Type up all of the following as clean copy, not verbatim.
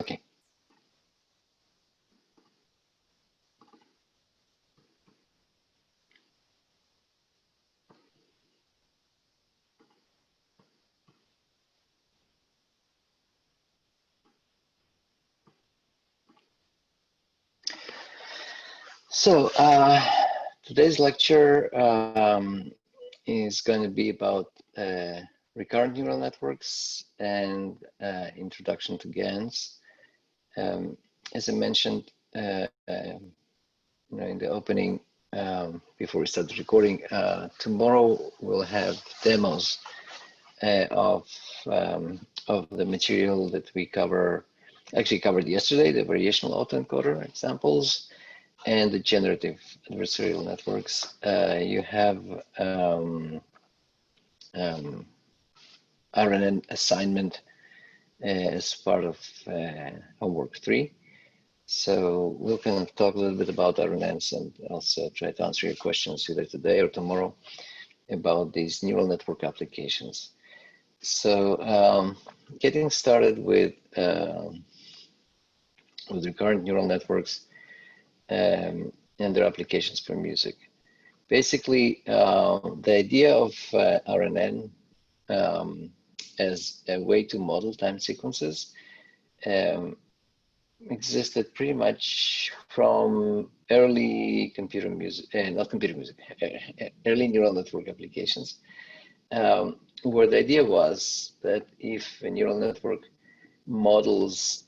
Okay. So today's lecture is going to be about recurrent neural networks and introduction to GANs. As I mentioned in the opening, before we start the recording, tomorrow we'll have demos of the material that we actually covered yesterday, the variational autoencoder examples and the generative adversarial networks. You have RNN assignment as part of homework 3. So we'll kind of talk a little bit about RNNs and also try to answer your questions either today or tomorrow about these neural network applications. So getting started with recurrent neural networks and their applications for music. Basically, the idea of RNN as a way to model time sequences existed pretty much from early computer music, not computer music, early neural network applications, where the idea was that if a neural network models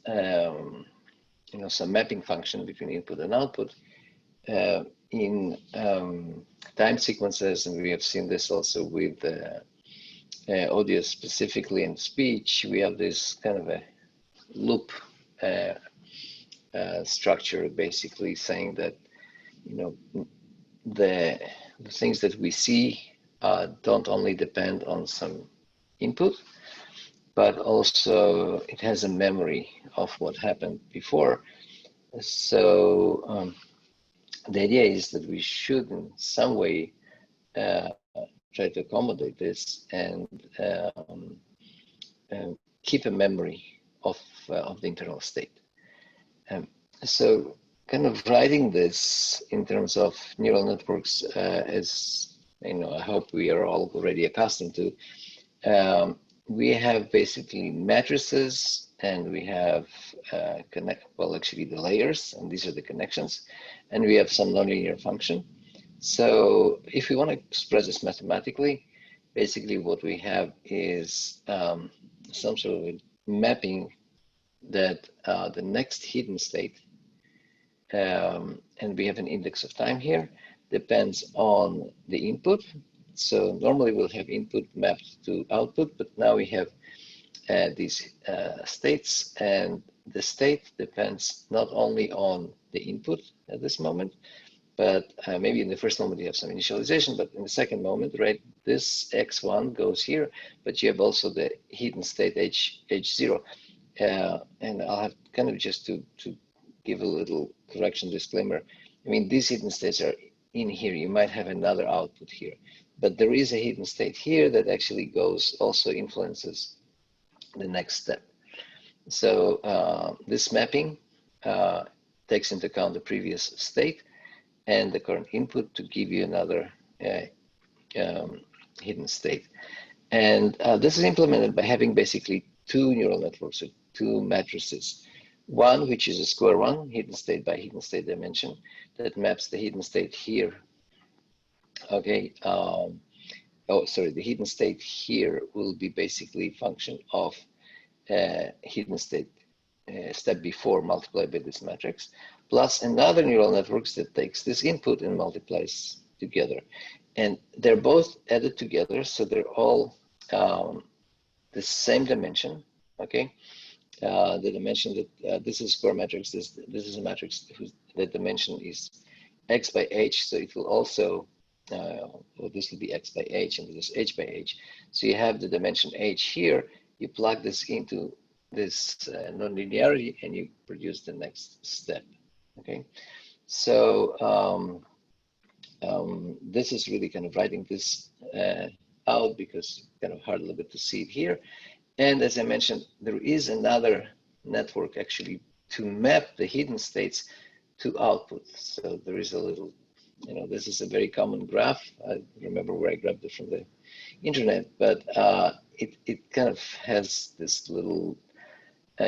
some mapping function between input and output in time sequences, and we have seen this also with audio specifically and speech, we have this kind of a loop structure, basically saying that the things that we see don't only depend on some input, but also it has a memory of what happened before. So the idea is that we should in some way try to accommodate this and keep a memory of the internal state. So kind of writing this in terms of neural networks, as I hope we are all already accustomed to, we have basically matrices and we have actually the layers, and these are the connections, and we have some nonlinear function. So if we want to express this mathematically, basically what we have is some sort of a mapping that the next hidden state, and we have an index of time here, depends on the input. So normally we'll have input mapped to output, but now we have these states, and the state depends not only on the input at this moment, but maybe in the first moment you have some initialization, but in the second moment, right, this x1 goes here, but you have also the hidden state h0. And I'll have kind of just to give a little correction disclaimer. I mean, these hidden states are in here. You might have another output here, but there is a hidden state here that actually also influences the next step. So this mapping takes into account the previous state and the current input to give you another hidden state. And this is implemented by having basically two neural networks, or two matrices. One, which is a square one, hidden state by hidden state dimension, that maps the hidden state here. Okay. The hidden state here will be basically a function of hidden state step before multiplied by this matrix, plus another neural network that takes this input and multiplies together. And they're both added together, so they're all the same dimension, okay? The dimension that this is square matrix, this is a matrix whose the dimension is x by h, so it will also, this will be x by h, and this is h by h. So you have the dimension h here, you plug this into this nonlinearity, and you produce the next step, okay? So this is really kind of writing this out because it's kind of hard a little bit to see it here. And as I mentioned, there is another network actually to map the hidden states to output. So there is a little, this is a very common graph. I remember where I grabbed it from the internet, but it kind of has this little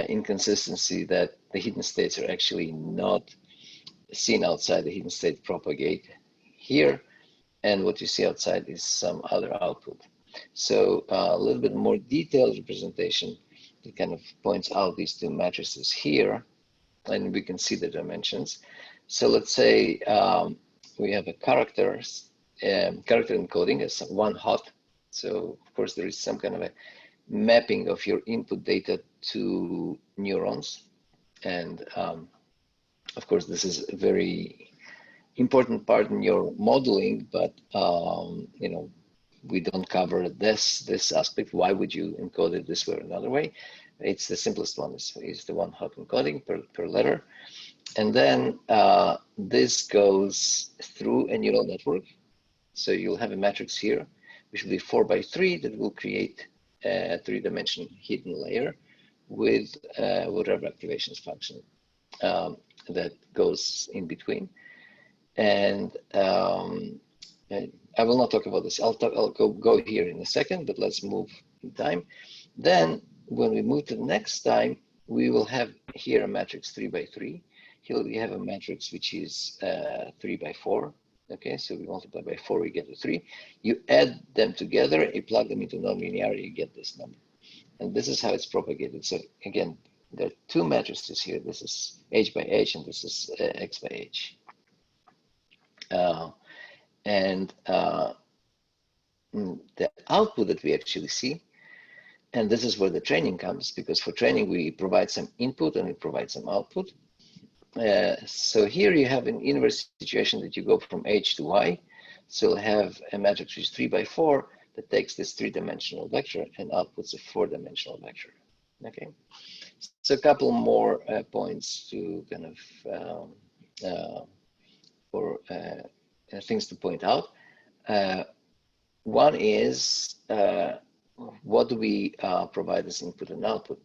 inconsistency that the hidden states are actually not seen outside. The hidden state propagate here, and what you see outside is some other output. So a little bit more detailed representation that kind of points out these two matrices here, and we can see the dimensions. So let's say we have a character encoding as one hot. So of course there is some kind of a mapping of your input data to neurons, and of course this is a very important part in your modeling, but we don't cover this aspect. Why would you encode it this way or another way? It's the simplest one, is the one hot encoding per letter. And then this goes through a neural network. So you'll have a matrix here, which will be 4 by 3 that will create a 3-dimensional hidden layer with whatever activations function that goes in between. And I will not talk about this. I'll go here in a second, but let's move in time. Then when we move to the next time, we will have here a matrix 3 by 3. Here we have a matrix which is 3 by 4. Okay, so we multiply by 4, we get a 3. You add them together, you plug them into nonlinearity, you get this number. And this is how it's propagated. So again, there are two matrices here. This is H by H, and this is X by H. And the output that we actually see, and this is where the training comes, because for training we provide some input and we provide some output. So here you have an inverse situation that you go from H to Y. So you'll have a matrix which is 3 by 4 that takes this 3-dimensional vector and outputs a 4-dimensional vector. Okay, so a couple more points to kind of things to point out. One is what do we provide as input and output?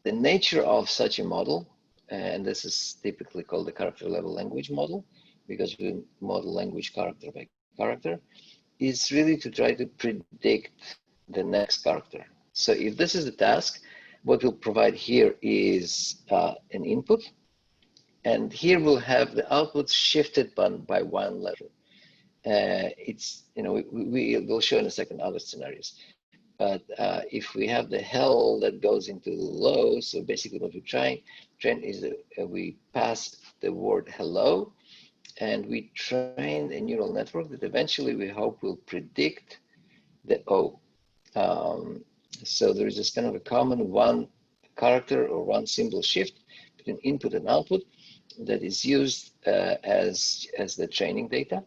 The nature of such a model, and this is typically called the character level language model, because we model language character by character, is really to try to predict the next character. So if this is the task, what we'll provide here is an input, and here we'll have the outputs shifted by one letter. It's, we will show in a second other scenarios. But if we have the hell that goes into low, so basically what we train is that we pass the word hello, and we train a neural network that eventually we hope will predict the O. So there is this kind of a common one character or one symbol shift between input and output that is used as the training data.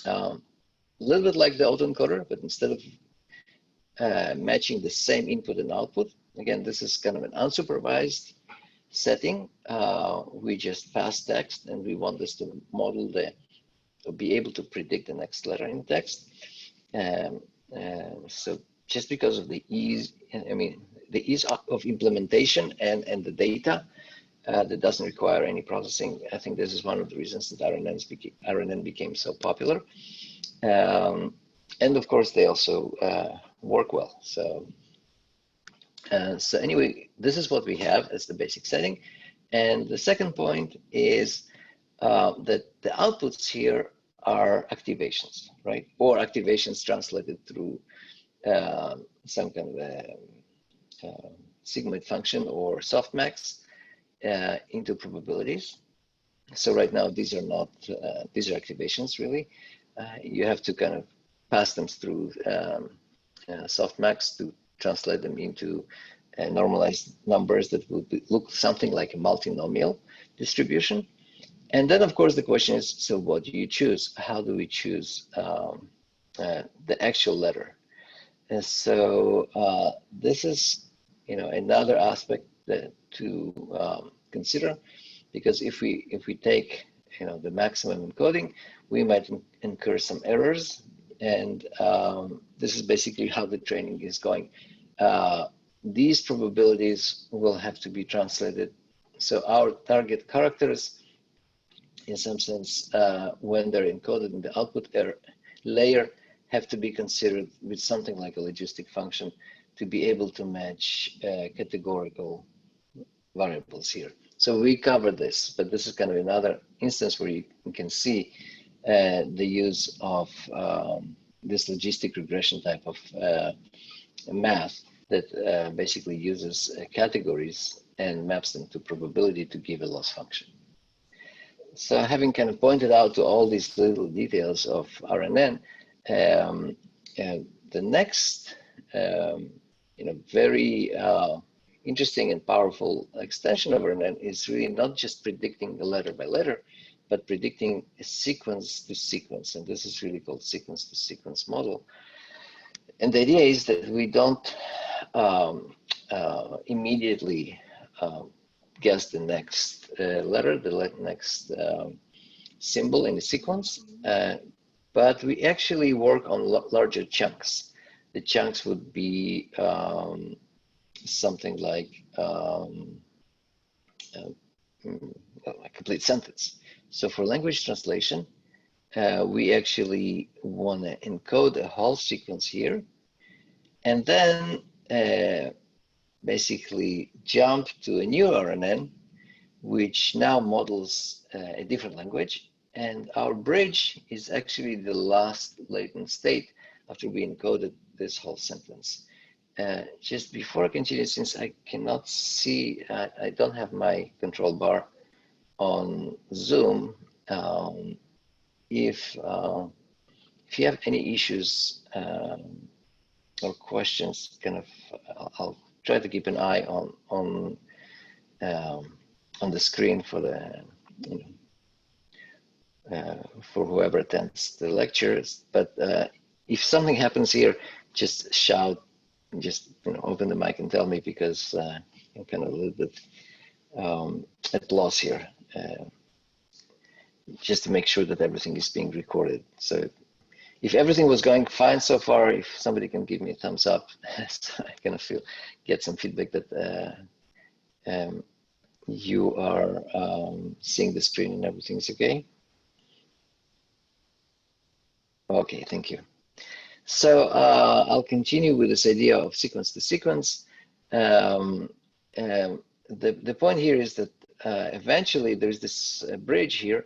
A little bit like the autoencoder, but instead of matching the same input and output, again, this is kind of an unsupervised setting. We just pass text, and we want this to model to be able to predict the next letter in text. So just because of the ease, the ease of implementation and the data that doesn't require any processing, I think this is one of the reasons that RNN became so popular. And of course, they also work well. So anyway, this is what we have as the basic setting. And the second point is that the outputs here are activations, right? Or activations translated through some kind of a sigmoid function or softmax into probabilities. So right now, these are not, these are activations really. You have to kind of pass them through softmax to translate them into normalized numbers that will look something like a multinomial distribution. And then of course the question is, so what do you choose? How do we choose the actual letter? And so this is, another aspect to consider, because if we take, the maximum encoding, we might incur some errors. And this is basically how the training is going. these probabilities will have to be translated. So our target characters, in some sense, when they're encoded in the output layer, have to be considered with something like a logistic function to be able to match categorical variables here. So we covered this, but this is kind of another instance where you can see the use of this logistic regression type of math that basically uses categories and maps them to probability to give a loss function. So having kind of pointed out to all these little details of RNN, the next very interesting and powerful extension of RNN is really not just predicting the letter by letter, but predicting a sequence to sequence. And this is really called sequence to sequence model. And the idea is that we don't immediately guess the next letter, the next symbol in the sequence, but we actually work on larger chunks. The chunks would be something like a complete sentence. So for language translation, we actually want to encode a whole sequence here, and then basically jump to a new RNN, which now models a different language. And our bridge is actually the last latent state after we encoded this whole sentence. Just before I continue, since I cannot see, I don't have my control bar on Zoom. If you have any issues or questions, kind of, I'll try to keep an eye on the screen for the for whoever attends the lectures. But if something happens here, just shout, just open the mic and tell me, because I'm kind of a little bit at loss here. Just to make sure that everything is being recorded. So if everything was going fine so far, if somebody can give me a thumbs up, so I kind of get some feedback that you are seeing the screen and everything's okay. Okay, thank you. So I'll continue with this idea of sequence to sequence. The point here is that eventually there's this bridge here,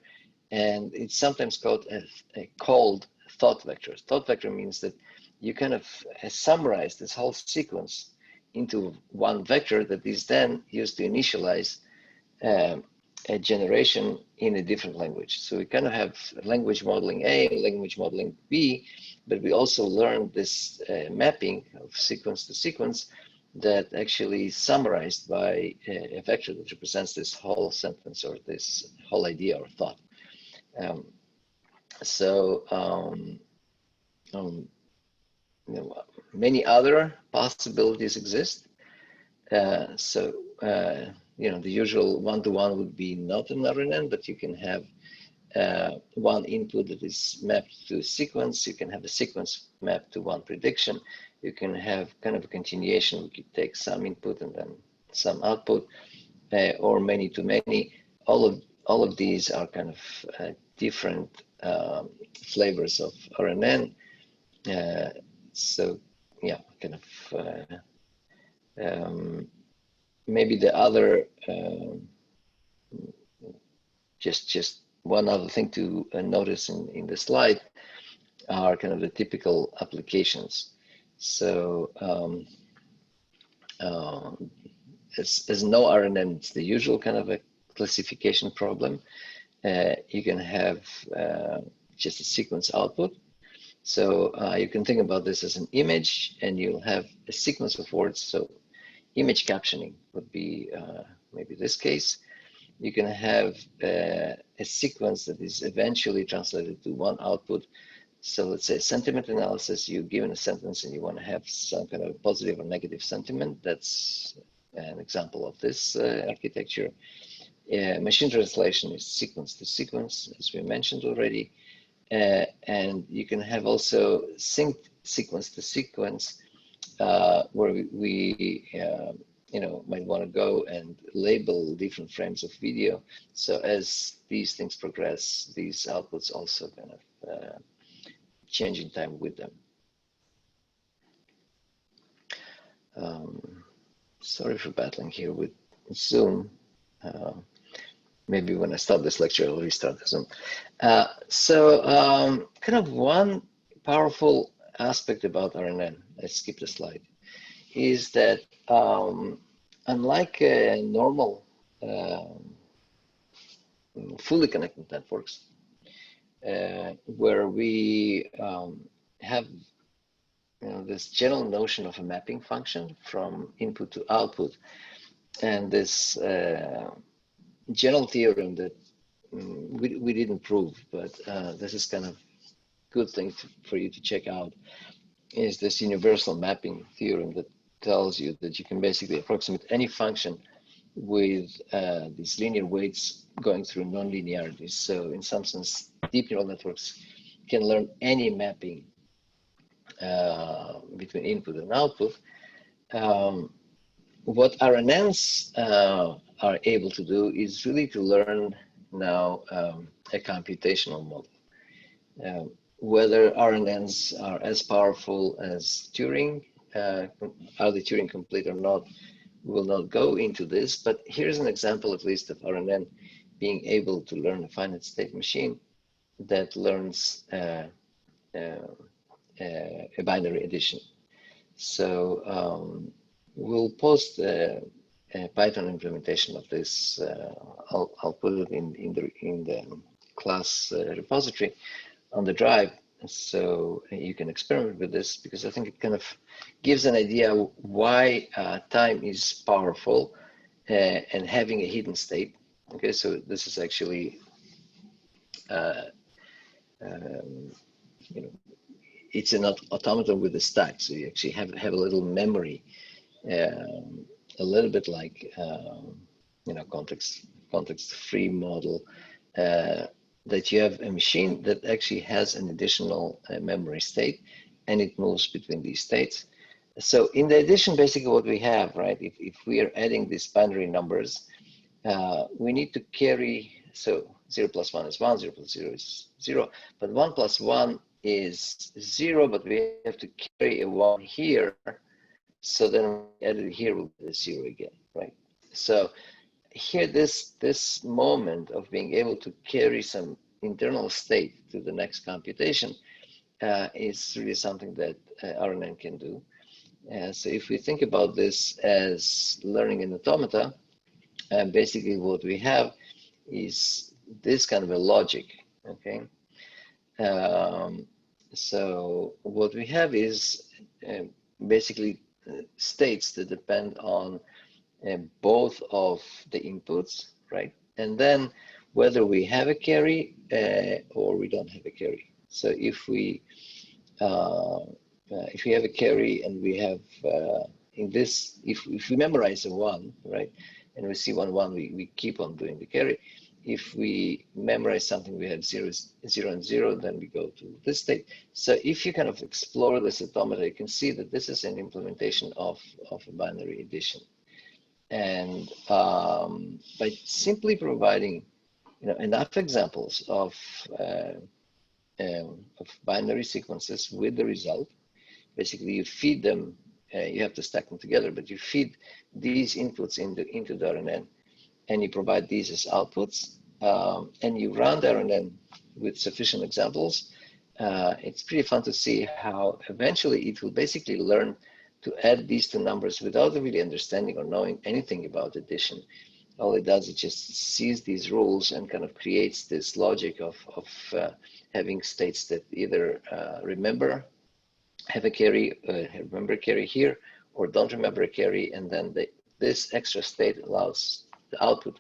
and it's sometimes called a thought vector. Thought vector means that you kind of summarize this whole sequence into one vector that is then used to initialize a generation in a different language. So we kind of have language modeling A, language modeling B, but we also learned this mapping of sequence to sequence that actually is summarized by a vector that represents this whole sentence or this whole idea or thought. Many other possibilities exist. The usual one-to-one would be not an RNN, but you can have one input that is mapped to a sequence. You can have a sequence mapped to one prediction. You can have kind of a continuation. We could take some input and then some output, or many to many. All of these are kind of different flavors of RNN. Maybe the other, just one other thing to notice in the slide are kind of the typical applications. So as no RNN, it's the usual kind of a classification problem. You can have just a sequence output. So you can think about this as an image, and you'll have a sequence of words. So image captioning would be maybe this case. You can have a sequence that is eventually translated to one output. So let's say sentiment analysis, you're given a sentence and you want to have some kind of positive or negative sentiment. That's an example of this architecture. Machine translation is sequence to sequence, as we mentioned already. And you can have also synced sequence to sequence where we might want to go and label different frames of video. So as these things progress, these outputs also kind of change in time with them. Sorry for battling here with Zoom. Maybe when I stop this lecture, I'll restart the Zoom. Kind of one powerful aspect about RNN, I skipped a slide, is that unlike normal fully connected networks, where we have this general notion of a mapping function from input to output, and this general theorem that we didn't prove, but this is kind of good thing for you to check out, is this universal mapping theorem that tells you that you can basically approximate any function with these linear weights going through non-linearities. So in some sense, deep neural networks can learn any mapping between input and output. What RNNs are able to do is really to learn now a computational model. Whether RNNs are as powerful as Turing, are they Turing complete or not, we will not go into this, but here's an example at least of RNN being able to learn a finite state machine that learns a binary addition. So we'll post a Python implementation of this. I'll put it in the class repository on the drive, so you can experiment with this, because I think it kind of gives an idea why time is powerful and having a hidden state. Okay, so this is actually it's an automaton with a stack, so you actually have a little memory, a little bit like context-free model, that you have a machine that actually has an additional memory state, and it moves between these states. So in the addition, basically what we have, right, if we are adding these binary numbers, we need to carry, so 0 plus 1 is 1, 0 plus 0 is 0, but 1 plus 1 is 0, but we have to carry a 1 here, so then add it here will be a 0 again, right? So here, this moment of being able to carry some internal state to the next computation is really something that RNN can do. So if we think about this as learning an automata, basically what we have is this kind of a logic, okay? So what we have is basically states that depend on both of the inputs, right? And then whether we have a carry or we don't have a carry. So if we have a carry and we have in this, if we memorize a 1, right, and we see 1 1, we keep on doing the carry. If we memorize something, we have 0 0 and 0, then we go to this state. So if you kind of explore this automata, you can see that this is an implementation of a binary addition. And by simply providing enough examples of binary sequences with the result, basically you feed them, you have to stack them together, but you feed these inputs into the RNN, and you provide these as outputs, and you run the RNN with sufficient examples. It's pretty fun to see how eventually it will basically learn to add these two numbers without really understanding or knowing anything about addition. All it does is just sees these rules and kind of creates this logic of having states that either have a carry, remember a carry here, or don't remember a carry, and then this extra state allows the output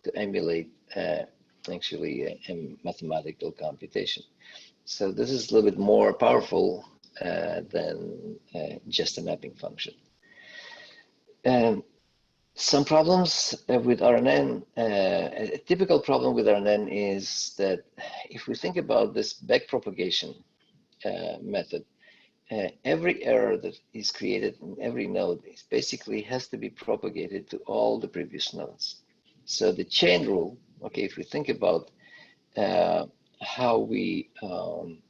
to emulate actually a mathematical computation. So this is a little bit more powerful than just a mapping function. Some problems with RNN, a typical problem with RNN is that if we think about this backpropagation method, every error that is created in every node is basically has to be propagated to all the previous nodes. So the chain rule, okay, if we think about how we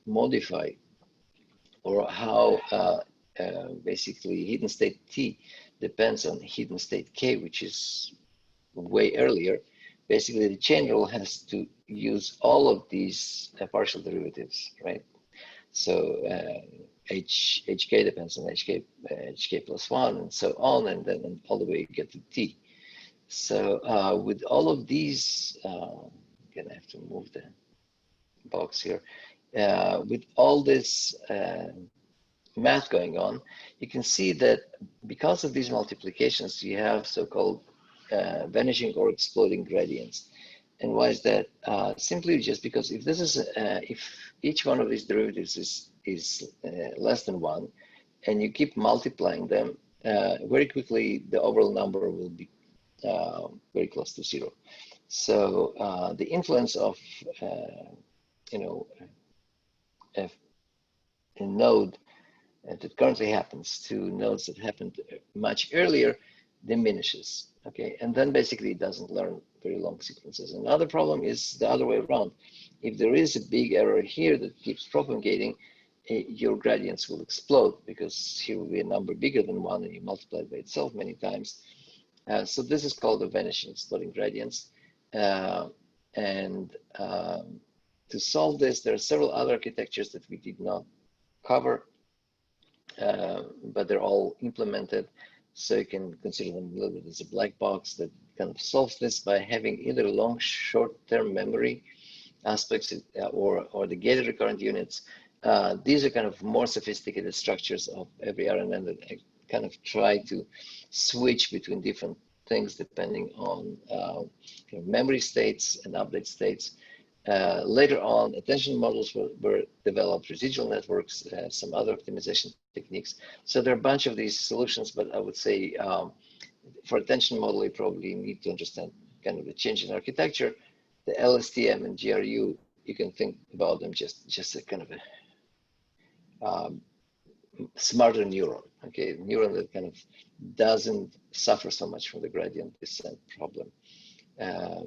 modify or how basically hidden state T depends on hidden state K, which is way earlier. Basically, the chain rule has to use all of these partial derivatives, right? So hk depends on hk plus 1 and so on, and then all the way you get to T. So with all of these, again, I have to move the box here. With all this math going on, you can see that because of these multiplications, you have so-called vanishing or exploding gradients. And why is that? Simply just because if this is if each one of these derivatives is less than 1, and you keep multiplying them, very quickly the overall number will be very close to 0. So the influence of you know a node that currently happens to nodes that happened much earlier diminishes. Okay, and then basically it doesn't learn very long sequences. Another problem is the other way around. If there is a big error here that keeps propagating, your gradients will explode because here will be a number bigger than 1 and you multiply it by itself many times. So this is called the vanishing exploding gradients. And to solve this, there are several other architectures that we did not cover, but they're all implemented. So you can consider them a little bit as a black box that kind of solves this by having either long short-term memory aspects or the gated recurrent units. These are kind of more sophisticated structures of every RNN that I kind of try to switch between different things depending on memory states and update states. Later on, attention models were developed, residual networks, some other optimization techniques. So there are a bunch of these solutions, but I would say for attention model, you probably need to understand kind of the change in architecture. The LSTM and GRU, you can think about them just a kind of a smarter neuron, okay, neuron that kind of doesn't suffer so much from the gradient descent problem.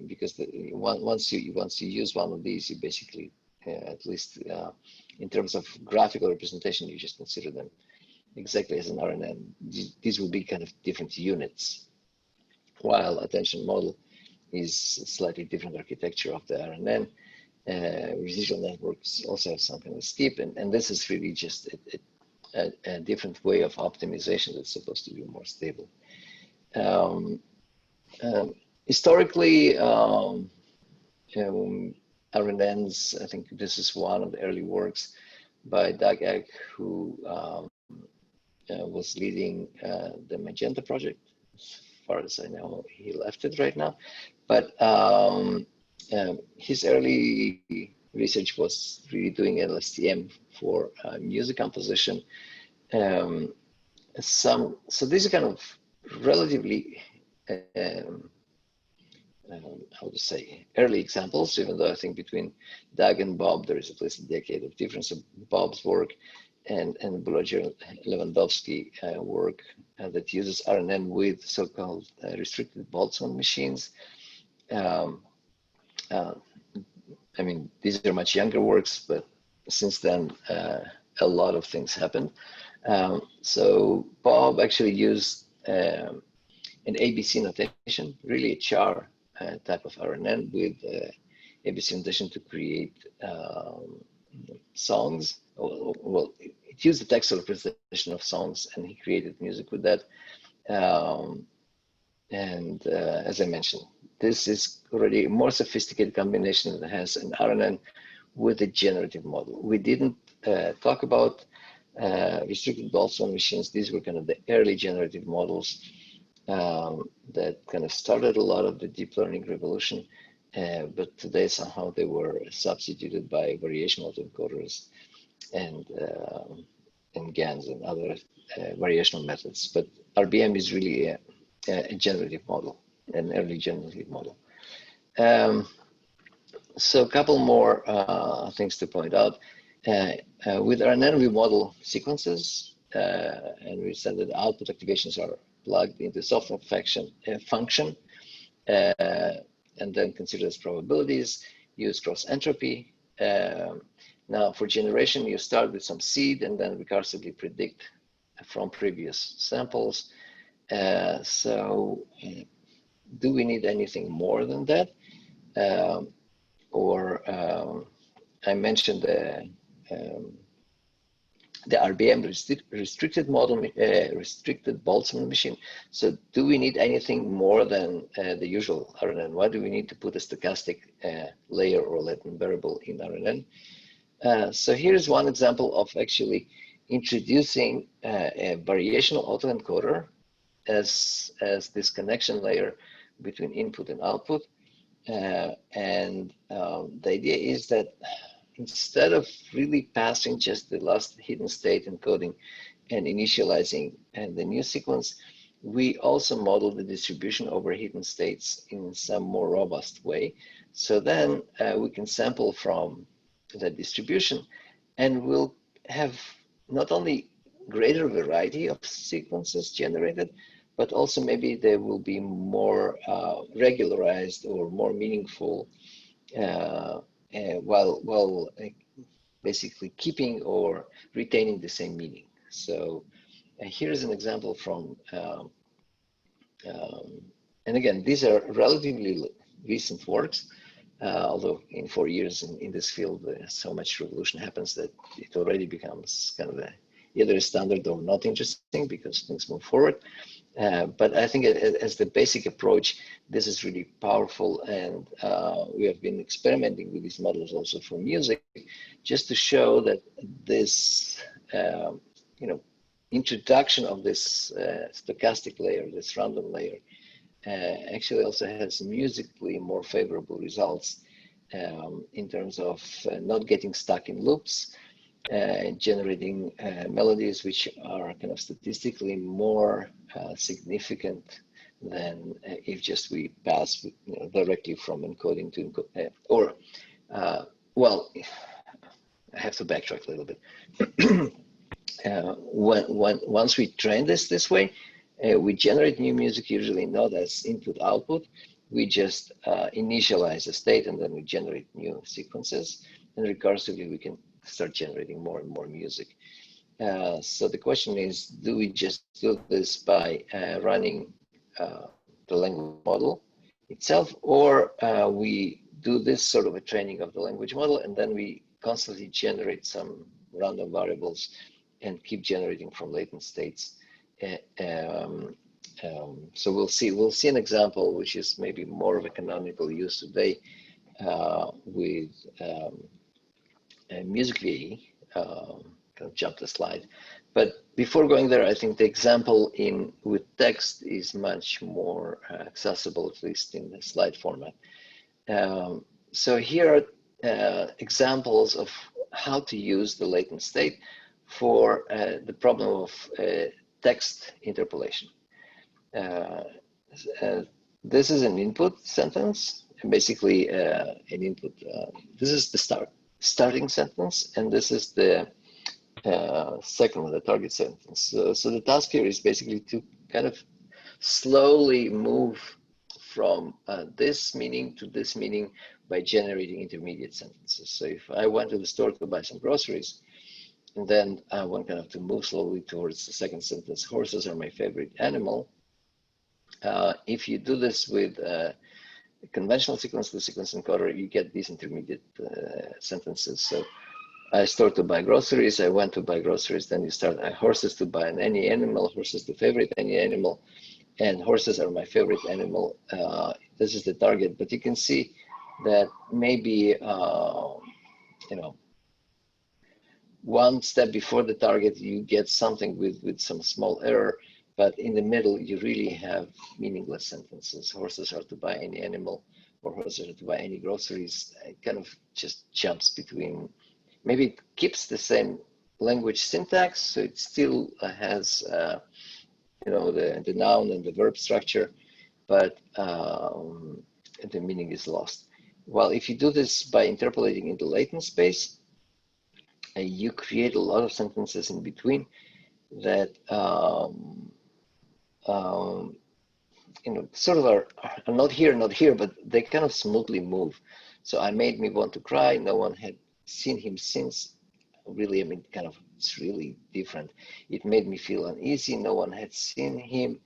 Because once you use one of these, you basically, at least in terms of graphical representation, you just consider them exactly as an RNN. These will be kind of different units, while attention model is slightly different architecture of the RNN. Residual networks also have some kind of steep, and this is really just a different way of optimization that's supposed to be more stable. Historically, RNNs, I think this is one of the early works by Doug Egg, who was leading the Magenta project. As far as I know, he left it right now. But his early research was really doing LSTM for music composition. So these are kind of relatively how to say, early examples, even though I think between Doug and Bob, there is at least a decade of difference of Bob's work and Lewandowski work that uses RNN with so-called restricted Boltzmann machines. I mean, these are much younger works, but since then, a lot of things happened. So Bob actually used an ABC notation, really a char type of RNN with ABC notation to create songs. Well, it used the textual representation of songs, and he created music with that. As I mentioned, this is already a more sophisticated combination that has an RNN with a generative model. We didn't talk about restricted Boltzmann machines. These were kind of the early generative models that kind of started a lot of the deep learning revolution, but today somehow they were substituted by variation autoencoders and GANs and other variational methods. But RBM is really a generative model, an early generative model. So a couple more things to point out. With RNN, we model sequences, and we said that output activations are plugged into software function, and then consider as probabilities, use cross entropy. Now, for generation, you start with some seed and then recursively predict from previous samples. So, do we need anything more than that? I mentioned the RBM restricted model, restricted Boltzmann machine. So do we need anything more than the usual RNN? Why do we need to put a stochastic layer or latent variable in RNN? So here's one example of actually introducing a variational autoencoder as this connection layer between input and output. The idea is that instead of really passing just the last hidden state encoding and initializing the new sequence, we also model the distribution over hidden states in some more robust way. So then we can sample from the distribution, and we'll have not only greater variety of sequences generated, but also maybe they will be more regularized or more meaningful, while basically keeping or retaining the same meaning. So here is an example from, and again, these are relatively recent works, although in 4 years in this field, so much revolution happens that it already becomes kind of either a standard or not interesting because things move forward. But I think as the basic approach, this is really powerful, and we have been experimenting with these models also for music, just to show that this, introduction of this stochastic layer, this random layer, actually also has musically more favorable results in terms of not getting stuck in loops, generating melodies which are kind of statistically more significant than if just we pass directly from encoding to encode, well, I have to backtrack a little bit. Once we train this way, we generate new music usually not as input output. We just initialize a state and then we generate new sequences, and recursively we can start generating more and more music. So the question is, do we just do this by running the language model itself, or we do this sort of a training of the language model and then we constantly generate some random variables and keep generating from latent states? So we'll see an example which is maybe more of a canonical use today with music VAE. Kind of jump the slide, but before going there, I think the example with text is much more accessible, at least in the slide format. So here are examples of how to use the latent state for the problem of text interpolation. This is an input sentence, and basically an input. This is the starting sentence, and this is the second one, the target sentence. So the task here is basically to kind of slowly move from this meaning to this meaning by generating intermediate sentences. So if I went to the store to buy some groceries, and then I want kind of to move slowly towards the second sentence, horses are my favorite animal. If you do this with a conventional sequence to sequence encoder, you get these intermediate sentences. So I start to buy groceries, I went to buy groceries, then you start horses to buy any animal, horses to favorite any animal, and horses are my favorite animal. This is the target, but you can see that maybe, one step before the target, you get something with some small error, but in the middle, you really have meaningless sentences. Horses are to buy any animal, or horses are to buy any groceries. It kind of just jumps between. Maybe it keeps the same language syntax, so it still has, the noun and the verb structure, but the meaning is lost. Well, if you do this by interpolating into latent space, you create a lot of sentences in between that um, sort of are not here, but they kind of smoothly move. So I made me want to cry. No one had seen him since. Really, I mean, kind of, it's really different. It made me feel uneasy. No one had seen him.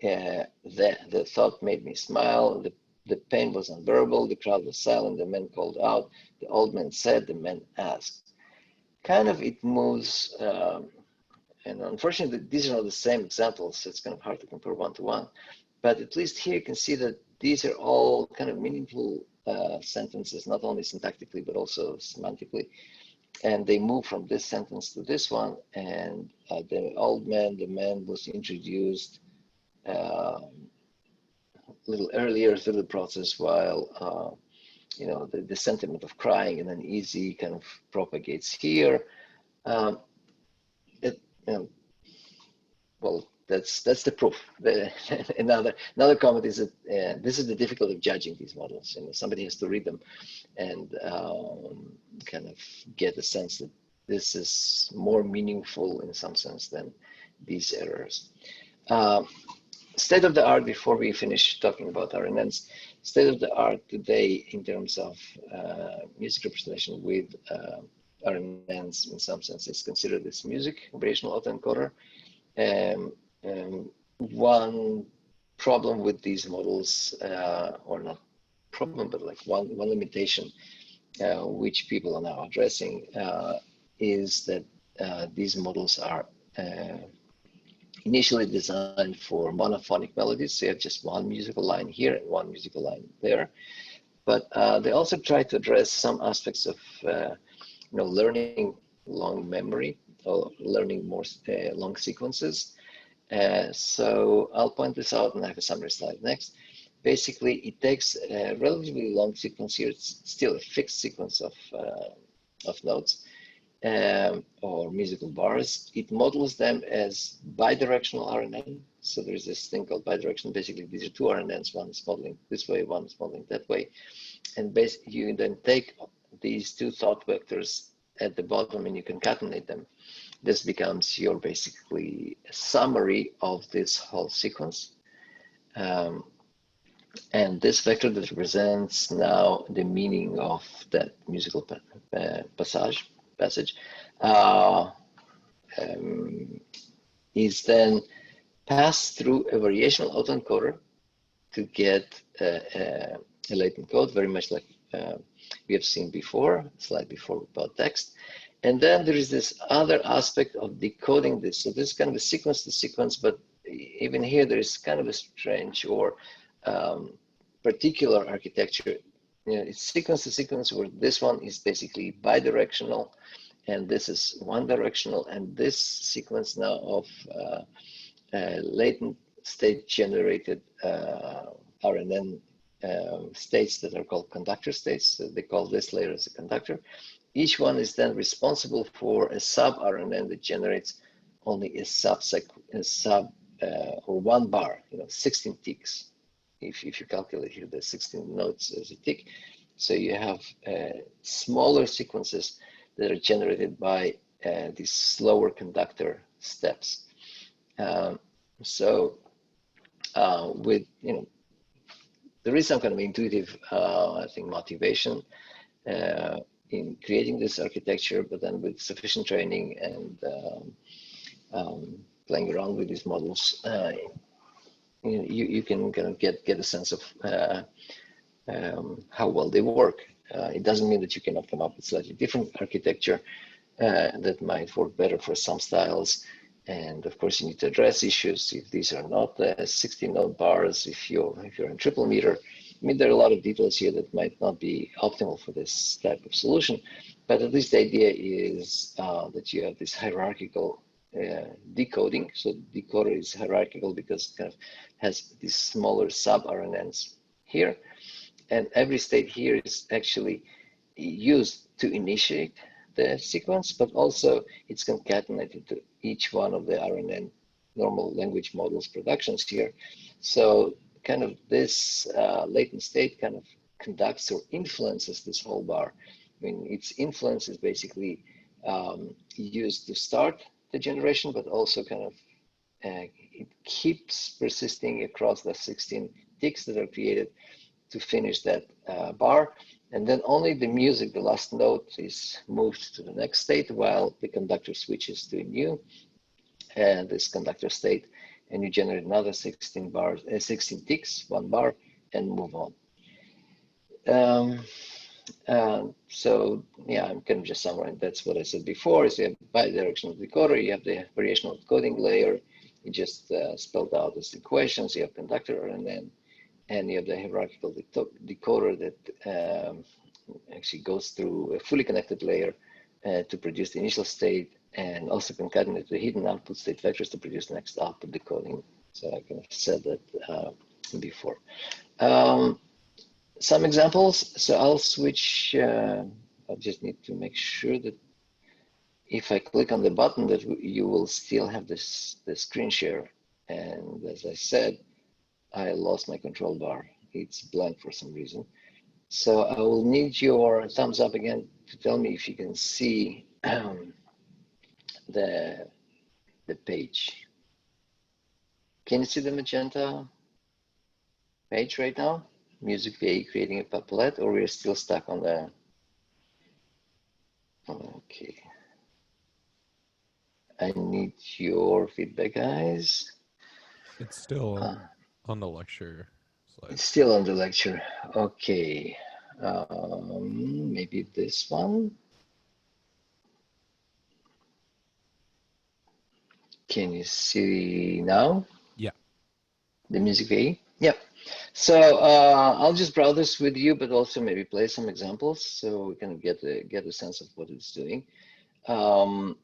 The thought made me smile. The pain was unbearable. The crowd was silent. The man called out. The old man said. The man asked. Kind of, it moves. And unfortunately, these are not the same examples, so it's kind of hard to compare one to one. But at least here you can see that these are all kind of meaningful sentences, not only syntactically, but also semantically. And they move from this sentence to this one. And the old man, the man was introduced a little earlier through the process, while the sentiment of crying and uneasy kind of propagates here. It, well, that's the proof. Another comment is that this is the difficulty of judging these models. Somebody has to read them and kind of get a sense that this is more meaningful in some sense than these errors. State of the art, before we finish talking about RNNs, state of the art today in terms of music representation with RNNs, in some sense, is considered this music, operational autoencoder. One problem with these models, or not problem, but like one limitation, which people are now addressing, is that these models are initially designed for monophonic melodies. So you have just one musical line here and one musical line there. But they also try to address some aspects of learning long memory, or learning more long sequences. So I'll point this out, and I have a summary slide next. Basically, it takes a relatively long sequence here. It's still a fixed sequence of notes or musical bars. It models them as bidirectional RNN. So there's this thing called bidirectional. Basically, these are two RNNs. One is modeling this way, one is modeling that way. And basically, you then take these two thought vectors at the bottom and you concatenate them. This becomes your basically summary of this whole sequence. And this vector that represents now the meaning of that musical passage is then passed through a variational autoencoder to get a latent code, very much like we have seen before, slide before about text. And then there is this other aspect of decoding this. So this is kind of a sequence to sequence, but even here there is kind of a strange or particular architecture. It's sequence to sequence, where this one is basically bidirectional and this is one directional, and this sequence now of latent state generated RNN states that are called conductor states. So they call this layer as a conductor. Each one is then responsible for a sub RNN that generates only a sub or one bar, 16 ticks. If you calculate here the 16 notes as a tick, so you have smaller sequences that are generated by these slower conductor steps. With there is some kind of intuitive, I think, motivation in creating this architecture, but then with sufficient training and playing around with these models, you can kind of get a sense of how well they work. It doesn't mean that you cannot come up with slightly different architecture that might work better for some styles. And of course, you need to address issues if these are not 16-note bars. If you're in triple meter, I mean, there are a lot of details here that might not be optimal for this type of solution. But at least the idea is that you have this hierarchical decoding. So the decoder is hierarchical because it kind of has these smaller sub-RNNs here. And every state here is actually used to initiate the sequence, but also it's concatenated to each one of the RNN normal language models productions here. So kind of this latent state kind of conducts or influences this whole bar. I mean, its influence is basically used to start the generation, but also kind of it keeps persisting across the 16 ticks that are created to finish that bar. And then only the music, the last note, is moved to the next state while the conductor switches to a new this conductor state, and you generate another 16 bars, 16 ticks, 1 bar, and move on. So yeah, I'm kind of just summarizing. That's what I said before. Is you have bidirectional decoder, you have the variational coding layer. You just spelled out as equations. You have conductor RNN, and you have the hierarchical decoder that actually goes through a fully connected layer to produce the initial state, and also concatenate the hidden output state vectors to produce the next output decoding. So I kind of said that before. Some examples. So I'll switch. I just need to make sure that if I click on the button, that you will still have this the screen share. And as I said, I lost my control bar. It's blank for some reason. So I will need your thumbs up again to tell me if you can see the page. Can you see the magenta page right now? Music VA creating a puppet, or we're still stuck on the, okay. I need your feedback, guys. It's still on the lecture slide. It's still on the lecture. Okay. Maybe this one. Can you see now? Yeah. The music VA? Yep. So I'll just browse this with you, but also maybe play some examples so we can get a sense of what it's doing. There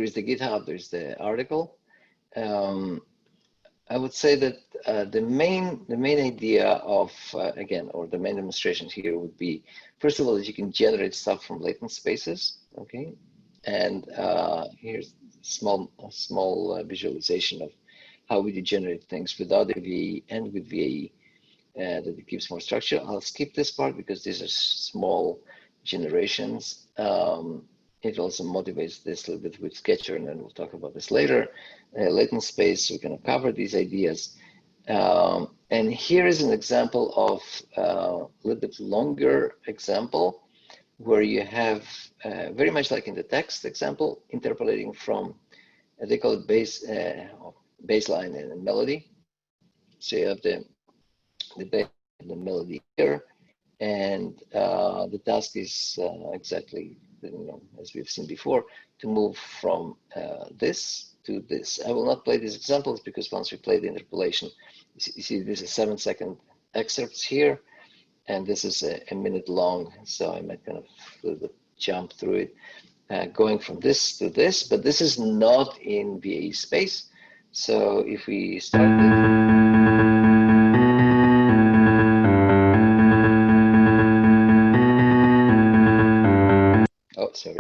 is the GitHub, there's the article. I would say that the main idea of again, or the main demonstration here would be, first of all, that you can generate stuff from latent spaces, okay? And here's a small visualization of how we generate things without a VAE and with VAE, that it gives more structure. I'll skip this part because these are small generations. It also motivates this a little bit with Sketcher, and then we'll talk about this later. Latent space, we're going to cover these ideas. And here is an example of a little bit longer example where you have very much like in the text example, interpolating from, they call it baseline and melody. So you have the melody here, and the task is exactly, as we've seen before, to move from this to this. I will not play these examples because once we play the interpolation, you see this is 7-second excerpts here, and this is a minute long, so I might kind of jump through it, going from this to this, but this is not in VAE space. So if we start with, oh, sorry.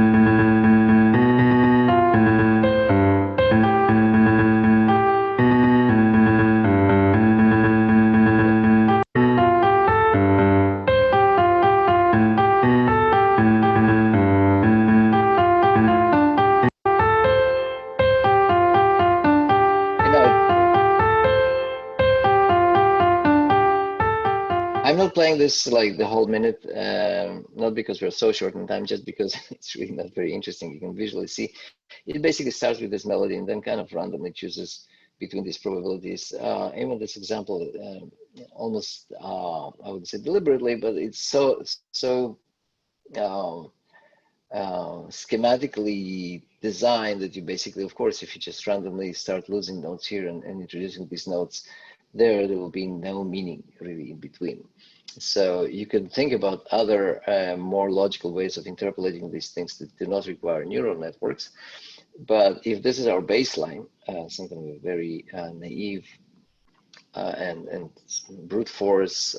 I'm not playing this like the whole minute, not because we're so short in time, just because it's really not very interesting. You can visually see it basically starts with this melody and then kind of randomly chooses between these probabilities. Even this example, almost I would say deliberately, but it's so schematically designed that you basically, of course, if you just randomly start losing notes here and introducing these notes, there will be no meaning really in between. So you can think about other more logical ways of interpolating these things that do not require neural networks. But if this is our baseline, something very naive and brute force,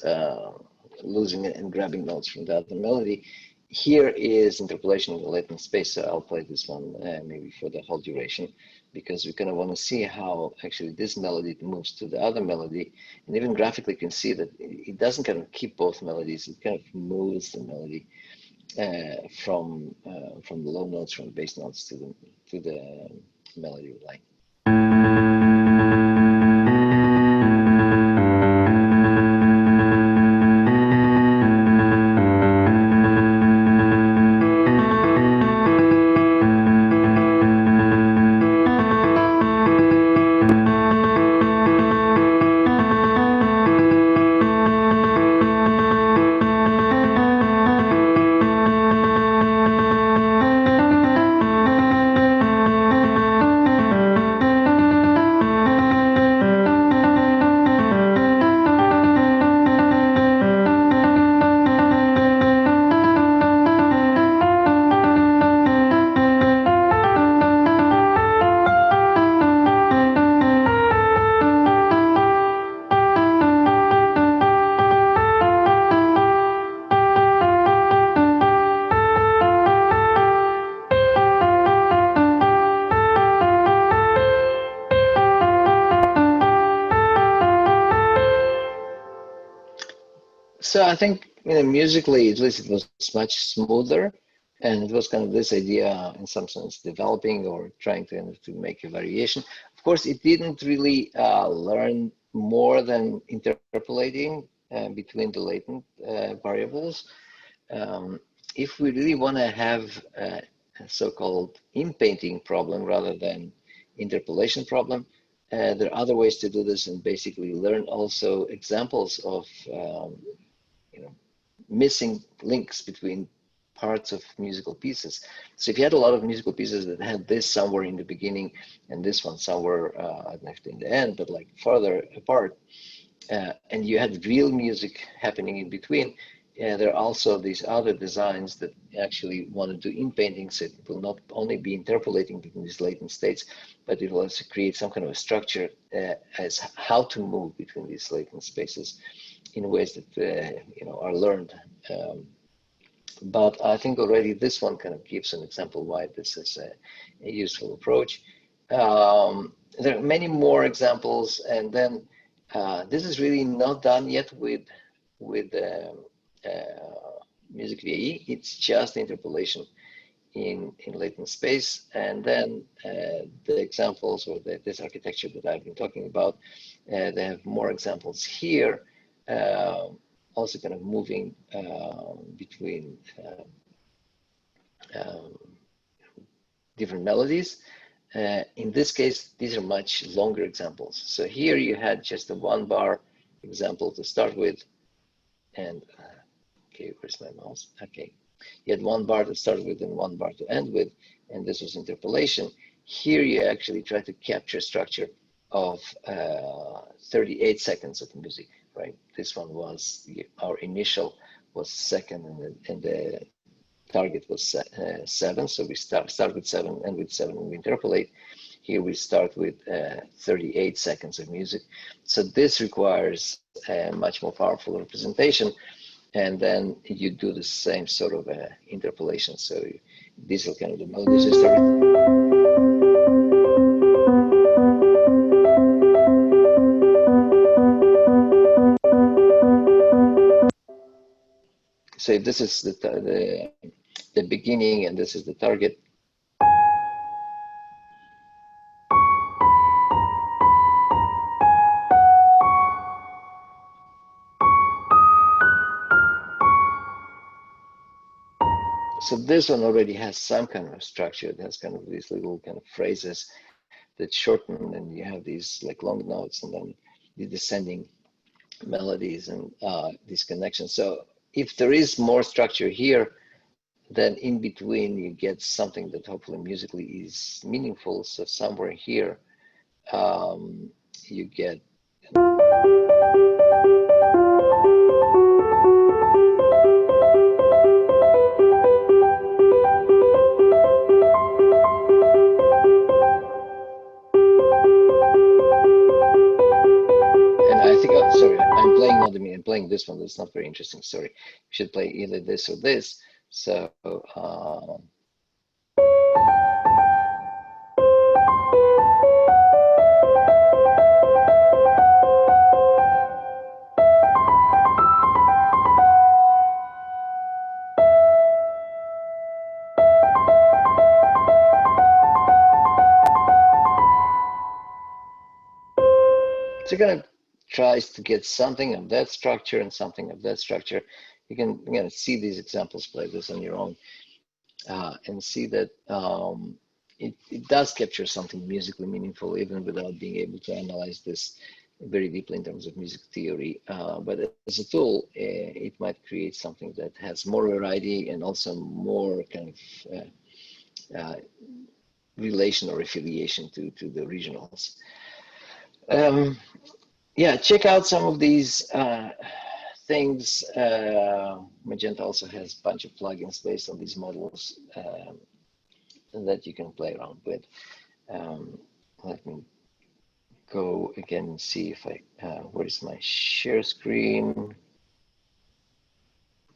losing and grabbing notes from the other melody, here is interpolation in the latent space. So I'll play this one maybe for the whole duration, because we kind of want to see how actually this melody moves to the other melody. And even graphically, you can see that it doesn't kind of keep both melodies. It kind of moves the melody. from the low notes, from the bass notes to the melody line. So I think, musically, at least it was much smoother, and it was kind of this idea, in some sense, developing or trying to make a variation. Of course, it didn't really learn more than interpolating between the latent variables. If we really want to have a so-called in-painting problem rather than interpolation problem, there are other ways to do this, and basically learn also examples of missing links between parts of musical pieces. So if you had a lot of musical pieces that had this somewhere in the beginning and this one somewhere, I don't know if in the end, but like farther apart, and you had real music happening in between, there are also these other designs that actually want to do in-painting, so it will not only be interpolating between these latent states, but it will also create some kind of a structure as how to move between these latent spaces in ways that are learned. But I think already this one kind of gives an example why this is a useful approach. There are many more examples, and then this is really not done yet with Music VAE. It's just interpolation in latent space, and then the examples or this architecture that I've been talking about, they have more examples here. Also kind of moving between different melodies. In this case, these are much longer examples. So here you had just a 1-bar example to start with, and okay, where's my mouse? Okay, you had 1 bar to start with and 1 bar to end with, and this was interpolation. Here you actually try to capture structure of 38 seconds of music, right? This one was, our initial was second, and the target was 7. So we start with 7, and with 7 we interpolate. Here we start with 38 seconds of music. So this requires a much more powerful representation. And then you do the same sort of interpolation. So these are kind of the melodies you start with. So if this is the beginning and this is the target, so this one already has some kind of structure. It has kind of these little kind of phrases that shorten, and you have these like long notes, and then the descending melodies and these connections. So if there is more structure here, then in between you get something that hopefully musically is meaningful. So somewhere here, you get. I think, sorry, I'm playing not me, I'm playing this one. That's not very interesting. Sorry, you should play either this or this. So, you're going to try to get something of that structure and something of that structure, you can again see these examples, play this on your own, and see that it does capture something musically meaningful, even without being able to analyze this very deeply in terms of music theory. But as a tool, it might create something that has more variety and also more kind of relation or affiliation to the regionals. Yeah, check out some of these things. Magenta also has a bunch of plugins based on these models that you can play around with. Let me go again and see if where's my share screen?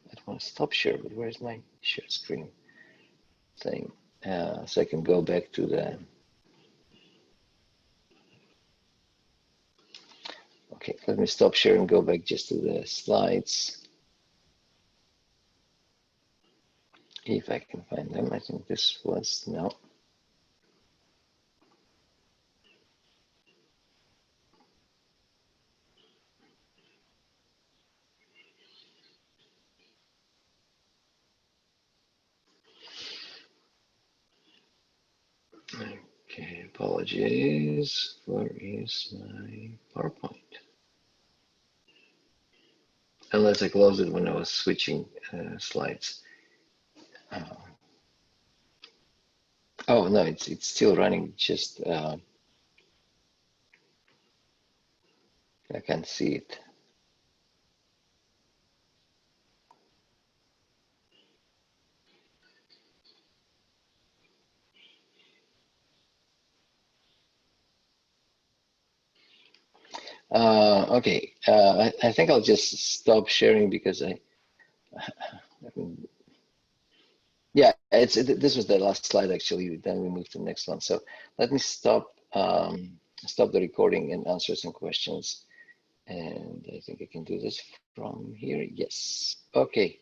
I don't want to stop share, but where's my share screen thing? So I can go back to the, okay, let me stop share and go back just to the slides. If I can find them, I think this was, no. Okay, apologies. Where is my PowerPoint? Unless I closed it when I was switching slides. Oh no, it's still running. Just I can't see it. Okay, I think I'll just stop sharing because yeah, this was the last slide actually. Then we move to the next one. So let me stop stop the recording and answer some questions. And I think I can do this from here. Yes. Okay.